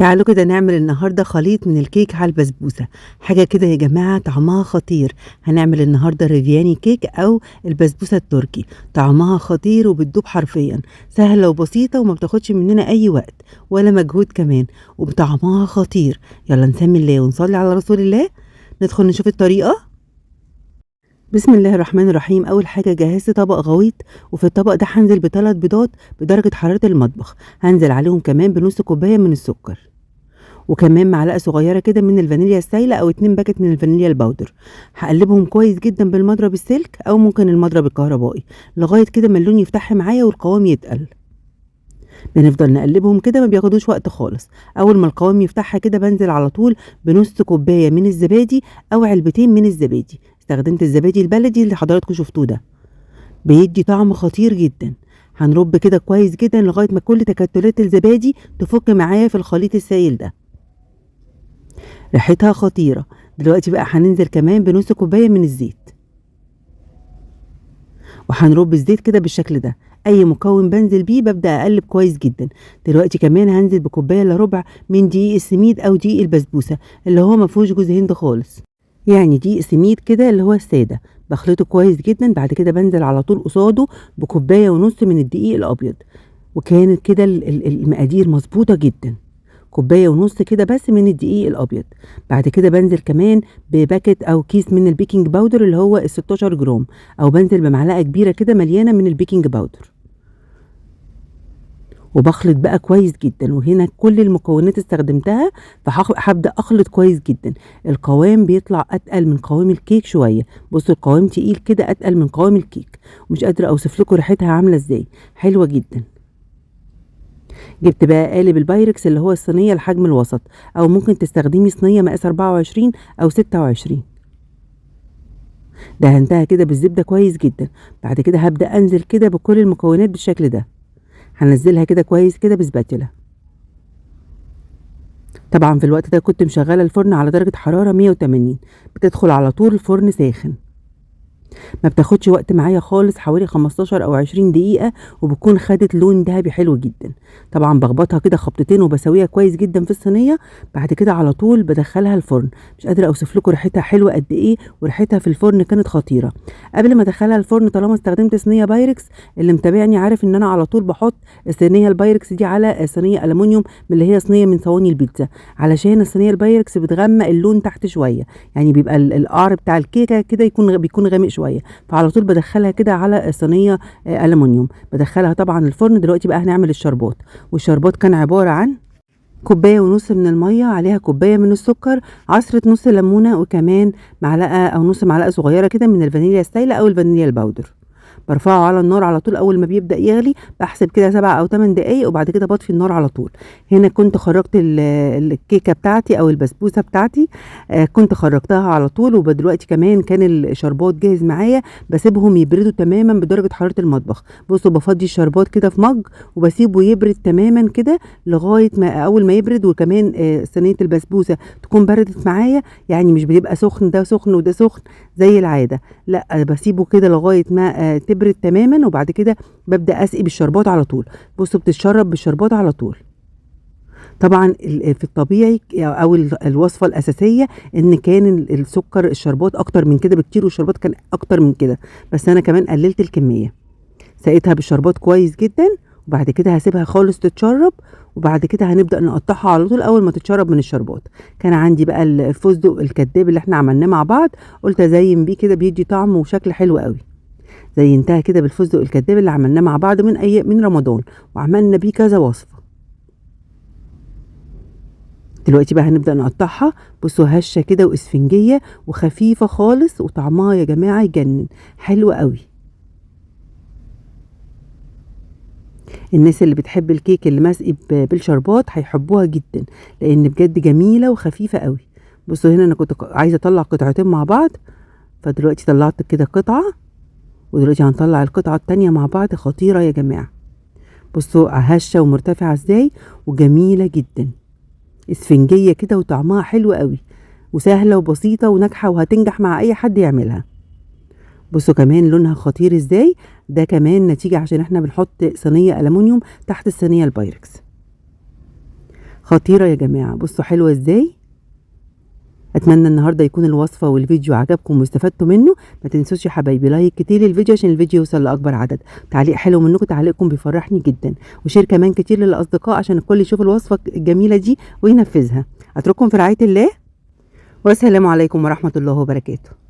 تعالوا كده نعمل النهارده خليط من الكيك على البسبوسة، حاجة كده يا جماعة طعمها خطير. هنعمل النهارده ريفياني كيك أو البسبوسة التركي، طعمها خطير وبتدوب حرفيًا، سهلة وبسيطة وما بتاخدش مننا أي وقت ولا مجهود كمان، وبطعمها خطير. يلا نسمي الله ونصلي على رسول الله. ندخل نشوف الطريقة. بسم الله الرحمن الرحيم. أول حاجة جهزت طبق غويط، وفي الطبق ده هنزل ب3 بيضات بدرجة حرارة المطبخ، هنزل عليهم كمان بنص كوباية من السكر، وكمان معلقة صغيرة كده من الفانيليا السايلة أو 2 باكت من الفانيليا الباودر. هقلبهم كويس جدا بالمضرب السلك أو ممكن المضرب الكهربائي لغاية كده ما اللون يفتح معايا والقوام يتقل. بنفضل نقلبهم كده، ما بياخدوش وقت خالص. أول ما القوام يفتحها كده بنزل على طول بنص كوباية من الزبادي أو علبتين من الزبادي. استخدمت الزبادي البلدي اللي حضراتكم شفتوه ده، بيدي طعم خطير جدا. هنرب كده كويس جدا لغاية ما كل تكتلات الزبادي تفك معايا في الخليط السائل ده، ريحتها خطيرة. دلوقتي بقى هننزل كمان بنص كوباية من الزيت، وهنرب الزيت كده بالشكل ده. اي مكون بنزل بيه ببدأ اقلب كويس جدا. دلوقتي كمان هنزل بكوباية الا ربع من دقيق السميد او دقيق البسبوسة اللي هو ما فيهوش جوز هند خالص، يعني دقيق سميد كده اللي هو السادة. بخلطه كويس جدا. بعد كده بنزل على طول قصاده بكوباية ونص من الدقيق الابيض، وكانت كده المقادير مظبوطة جدا. كوباية ونص كده بس من الدقيق الأبيض. بعد كده بنزل كمان بباكت أو كيس من البيكنج باودر اللي هو ال16 جرام، أو بنزل بمعلقة كبيرة كده مليانة من البيكنج باودر، وبخلط بقى كويس جدا. وهنا كل المكونات استخدمتها، فهبدأ أخلط كويس جدا. القوام بيطلع أتقل من قوام الكيك شوية. بصوا القوام تقيل كده، أتقل من قوام الكيك، ومش قادرة أوصف لكم ريحتها عاملة إزاي، حلوة جدا. جبت بقى قالب البايركس اللي هو الصينية الحجم الوسط، او ممكن تستخدمي صينية مقاس 24 او 26. دهنتها كده بالزبدة كويس جدا. بعد كده هبدأ انزل كده بكل المكونات بالشكل ده. هنزلها كده كويس كده بسباتيلا. طبعا في الوقت ده كنت مشغلة الفرن على درجة حرارة 180، بتدخل على طول الفرن ساخن. ما بتاخدش وقت معايا خالص، حوالي 15 او 20 دقيقة، وبتكون خدت لون دهبي حلو جدا. طبعا بخبطها كده خبطتين وبسويها كويس جدا في الصينية. بعد كده على طول بدخلها الفرن. مش قادرة اوصف لكم ريحتها حلوة قد ايه، وريحتها في الفرن كانت خطيرة. قبل ما ادخلها الفرن، طالما استخدمت صينية بايركس، اللي متابعني عارف ان انا على طول بحط الصينية البايركس دي على صينية ألمونيوم من اللي هي صينية من صواني البيتزا، علشان الصينية البايركس بتغمق اللون تحت شوية، يعني بيبقى القعر بتاع الكيكة كده بيكون غامق شوية. فعلى طول بدخلها كده على صينيه ألمونيوم، بدخلها طبعا الفرن. دلوقتي بقى هنعمل الشربات، والشربات كان عباره عن كوبايه ونص من الميه، عليها كوبايه من السكر، عصره نص ليمونه، وكمان معلقه او نص معلقه صغيره كده من الفانيليا السايله او الفانيليا الباودر. برفعه على النار على طول. اول ما بيبدا يغلي بحسب كده 7 او 8 دقايق، وبعد كده بطفي النار على طول. هنا كنت خرجت الكيكه بتاعتي او البسبوسه بتاعتي، كنت خرجتها على طول. ودلوقتي كمان كان الشربات جاهز معايا، بسيبهم يبردوا تماما بدرجه حراره المطبخ. بصوا بفضي الشربات كده في مج وبسيبه يبرد تماما كده لغايه ما اول ما يبرد. وكمان صينيه البسبوسه تكون بردت معايا، يعني مش بيبقى سخن ده سخن وده سخن زي العاده، لا بسيبه كده لغايه ما تبرد تماما. وبعد كده ببدأ اسقي بالشربات على طول. بصوا بتتشرب بالشربات على طول. طبعا في الطبيعي او الوصفه الاساسيه ان كان السكر الشربات اكتر من كده بكتير، والشربات كان اكتر من كده، بس انا كمان قللت الكميه. سقيتها بالشربات كويس جدا، وبعد كده هسيبها خالص تتشرب. وبعد كده هنبدأ نقطعها على طول اول ما تتشرب من الشربات. كان عندي بقى الفستق الكداب اللي احنا عملناه مع بعض، قلت ازين بيه كده، بيدي طعم وشكل حلو قوي. زينتها كده بالفستق الكداب اللي عملناه مع بعض من رمضان، وعملنا بيه كذا وصفة. دلوقتي بقى هنبدأ نقطعها. بصوا هشة كده واسفنجية وخفيفة خالص، وطعمها يا جماعة يجنن، حلو قوي. الناس اللي بتحب الكيك اللي مسقي بالشربات هيحبوها جدا، لان بجد جميلة وخفيفة قوي. بصوا هنا انا كنت عايزة اطلع قطعتين مع بعض، فدلوقتي طلعت كده قطعة، ودلوقتي هنطلع القطعة التانية مع بعض. خطيرة يا جماعة. بصوا هشة ومرتفعة ازاي، وجميلة جدا، اسفنجية كده، وطعمها حلو قوي، وسهلة وبسيطة وناجحة، وهتنجح مع اي حد يعملها. بصوا كمان لونها خطير ازاي. ده كمان نتيجة عشان احنا بنحط صينية ألمونيوم تحت الصينية البايركس. خطيرة يا جماعة، بصوا حلوة ازاي. اتمنى النهارده يكون الوصفة والفيديو عجبكم واستفدتوا منه. ما تنسوش يا حبايبي لايك كتير للفيديو عشان الفيديو يوصل لاكبر عدد، تعليق حلو منكم، تعليقكم بيفرحني جدا، وشير كمان كتير للاصدقاء عشان الكل يشوف الوصفة الجميلة دي وينفذها. اترككم في رعاية الله، والسلام عليكم ورحمة الله وبركاته.